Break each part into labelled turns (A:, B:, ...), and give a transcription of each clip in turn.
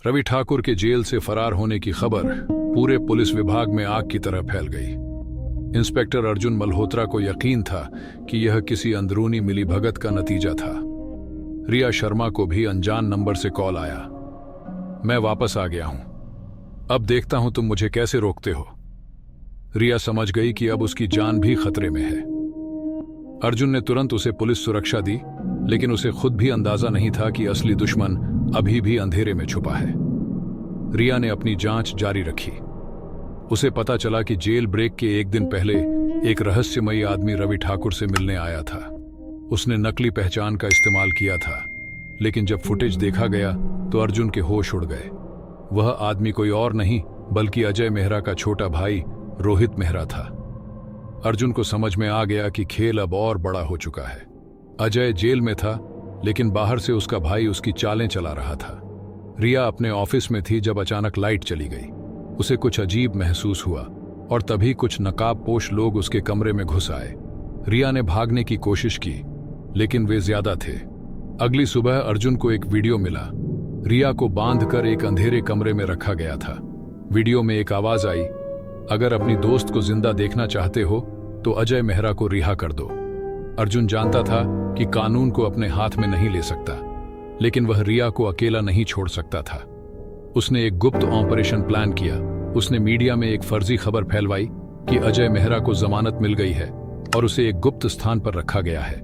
A: रवि ठाकुर के जेल से फरार होने की खबर पूरे पुलिस विभाग में आग की तरह फैल गई। इंस्पेक्टर अर्जुन मल्होत्रा को यकीन था कि यह किसी अंदरूनी मिलीभगत का नतीजा था। रिया शर्मा को भी अनजान नंबर से कॉल आया। मैं वापस आ गया हूं, अब देखता हूं तुम मुझे कैसे रोकते हो। रिया समझ गई कि अब उसकी जान भी खतरे में है। अर्जुन ने तुरंत उसे पुलिस सुरक्षा दी, लेकिन उसे खुद भी अंदाजा नहीं था कि असली दुश्मन अभी भी अंधेरे में छुपा है। रिया ने अपनी जांच जारी रखी। उसे पता चला कि जेल ब्रेक के एक दिन पहले एक रहस्यमयी आदमी रवि ठाकुर से मिलने आया था। उसने नकली पहचान का इस्तेमाल किया था, लेकिन जब फुटेज देखा गया तो अर्जुन के होश उड़ गए। वह आदमी कोई और नहीं बल्कि अजय मेहरा का छोटा भाई रोहित मेहरा था। अर्जुन को समझ में आ गया कि खेल अब और बड़ा हो चुका है। अजय जेल में था, लेकिन बाहर से उसका भाई उसकी चालें चला रहा था। रिया अपने ऑफिस में थी जब अचानक लाइट चली गई। उसे कुछ अजीब महसूस हुआ और तभी कुछ नकाबपोश लोग उसके कमरे में घुस आए। रिया ने भागने की कोशिश की, लेकिन वे ज्यादा थे। अगली सुबह अर्जुन को एक वीडियो मिला। रिया को बांधकर एक अंधेरे कमरे में रखा गया था। वीडियो में एक आवाज आई, अगर अपनी दोस्त को जिंदा देखना चाहते हो तो अजय मेहरा को रिहा कर दो। अर्जुन जानता था कि कानून को अपने हाथ में नहीं ले सकता, लेकिन वह रिया को अकेला नहीं छोड़ सकता था। उसने एक गुप्त ऑपरेशन प्लान किया। उसने मीडिया में एक फर्जी खबर फैलवाई कि अजय मेहरा को जमानत मिल गई है और उसे एक गुप्त स्थान पर रखा गया है।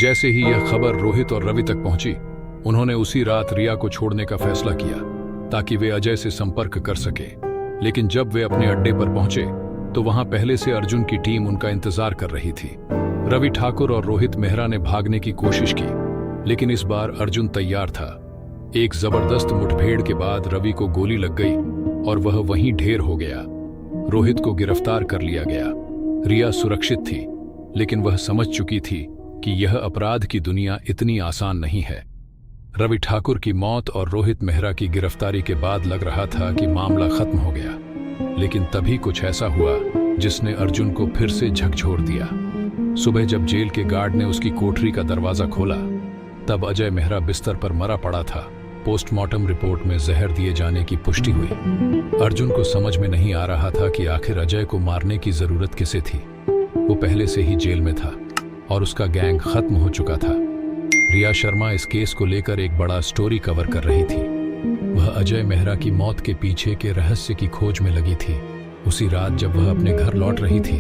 A: जैसे ही यह खबर रोहित और रवि तक पहुंची, उन्होंने उसी रात रिया को छोड़ने का फैसला किया ताकि वे अजय से संपर्क कर सके। लेकिन जब वे अपने अड्डे पर पहुंचे तो वहां पहले से अर्जुन की टीम उनका इंतजार कर रही थी। रवि ठाकुर और रोहित मेहरा ने भागने की कोशिश की, लेकिन इस बार अर्जुन तैयार था। एक जबरदस्त मुठभेड़ के बाद रवि को गोली लग गई और वह वहीं ढेर हो गया। रोहित को गिरफ्तार कर लिया गया। रिया सुरक्षित थी, लेकिन वह समझ चुकी थी कि यह अपराध की दुनिया इतनी आसान नहीं है। रवि ठाकुर की मौत और रोहित मेहरा की गिरफ्तारी के बाद लग रहा था कि मामला खत्म हो गया, लेकिन तभी कुछ ऐसा हुआ जिसने अर्जुन को फिर से झकझोर दिया। सुबह जब जेल के गार्ड ने उसकी कोठरी का दरवाजा खोला, तब अजय मेहरा बिस्तर पर मरा पड़ा था। पोस्टमार्टम रिपोर्ट में जहर दिए जाने की पुष्टि हुई। अर्जुन को समझ में नहीं आ रहा था कि आखिर अजय को मारने की जरूरत किसे थी। वो पहले से ही जेल में था और उसका गैंग खत्म हो चुका था। रिया शर्मा इस केस को लेकर एक बड़ा स्टोरी कवर कर रही थी। वह अजय मेहरा की मौत के पीछे के रहस्य की खोज में लगी थी। उसी रात जब वह अपने घर लौट रही थी,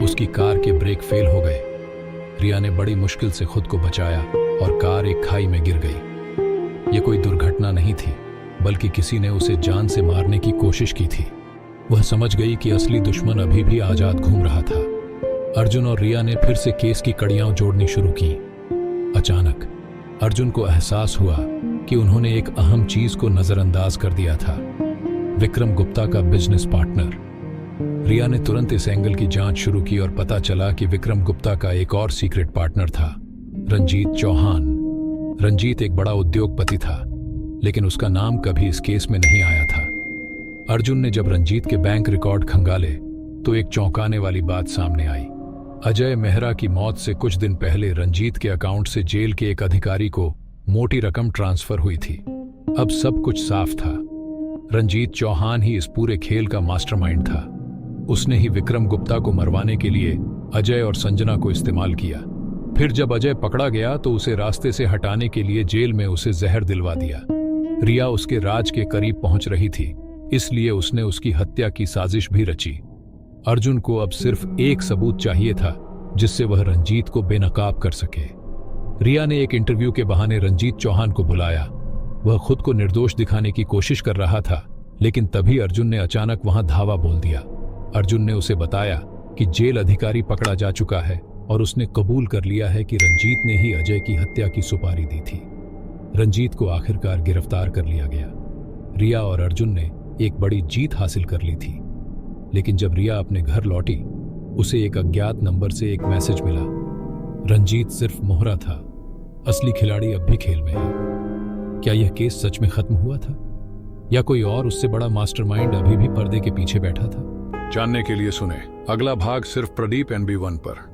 A: उसकी कार के ब्रेक फेल हो गए। रिया ने बड़ी मुश्किल से खुद को बचाया और कार एक खाई में गिर गई। यह कोई दुर्घटना नहीं थी, बल्कि किसी ने उसे जान से मारने की कोशिश की थी। वह समझ गई कि असली दुश्मन अभी भी आजाद घूम रहा था। अर्जुन और रिया ने फिर से केस की कड़ियां जोड़नी शुरू की। अचानक अर्जुन को एहसास हुआ कि उन्होंने एक अहम चीज को नजरअंदाज कर दिया था, विक्रम गुप्ता का बिजनेस पार्टनर। रिया ने तुरंत इस एंगल की जांच शुरू की और पता चला कि विक्रम गुप्ता का एक और सीक्रेट पार्टनर था, रंजीत चौहान। रंजीत एक बड़ा उद्योगपति था, लेकिन उसका नाम कभी इस केस में नहीं आया था। अर्जुन ने जब रंजीत के बैंक रिकॉर्ड खंगाले तो एक चौंकाने वाली बात सामने आई। अजय मेहरा की मौत से कुछ दिन पहले रंजीत के अकाउंट से जेल के एक अधिकारी को मोटी रकम ट्रांसफर हुई थी। अब सब कुछ साफ था। रंजीत चौहान ही इस पूरे खेल का मास्टरमाइंड था। उसने ही विक्रम गुप्ता को मरवाने के लिए अजय और संजना को इस्तेमाल किया। फिर जब अजय पकड़ा गया तो उसे रास्ते से हटाने के लिए जेल में उसे जहर दिलवा दिया। रिया उसके राज के करीब पहुंच रही थी, इसलिए उसने उसकी हत्या की साजिश भी रची। अर्जुन को अब सिर्फ एक सबूत चाहिए था जिससे वह रंजीत को बेनकाब कर सके। रिया ने एक इंटरव्यू के बहाने रंजीत चौहान को बुलाया। वह खुद को निर्दोष दिखाने की कोशिश कर रहा था, लेकिन तभी अर्जुन ने अचानक वहां धावा बोल दिया। अर्जुन ने उसे बताया कि जेल अधिकारी पकड़ा जा चुका है और उसने कबूल कर लिया है कि रंजीत ने ही अजय की हत्या की सुपारी दी थी। रंजीत को आखिरकार गिरफ्तार कर लिया गया। रिया और अर्जुन ने एक बड़ी जीत हासिल कर ली थी, लेकिन जब रिया अपने घर लौटी, उसे एक अज्ञात नंबर से एक मैसेज मिला। रंजीत सिर्फ मोहरा था, असली खिलाड़ी अब भी खेल में है। क्या यह केस सच में खत्म हुआ था, या कोई और उससे बड़ा मास्टरमाइंड अभी भी पर्दे के पीछे बैठा था? जानने के लिए सुने अगला भाग सिर्फ प्रदीप NB1 पर।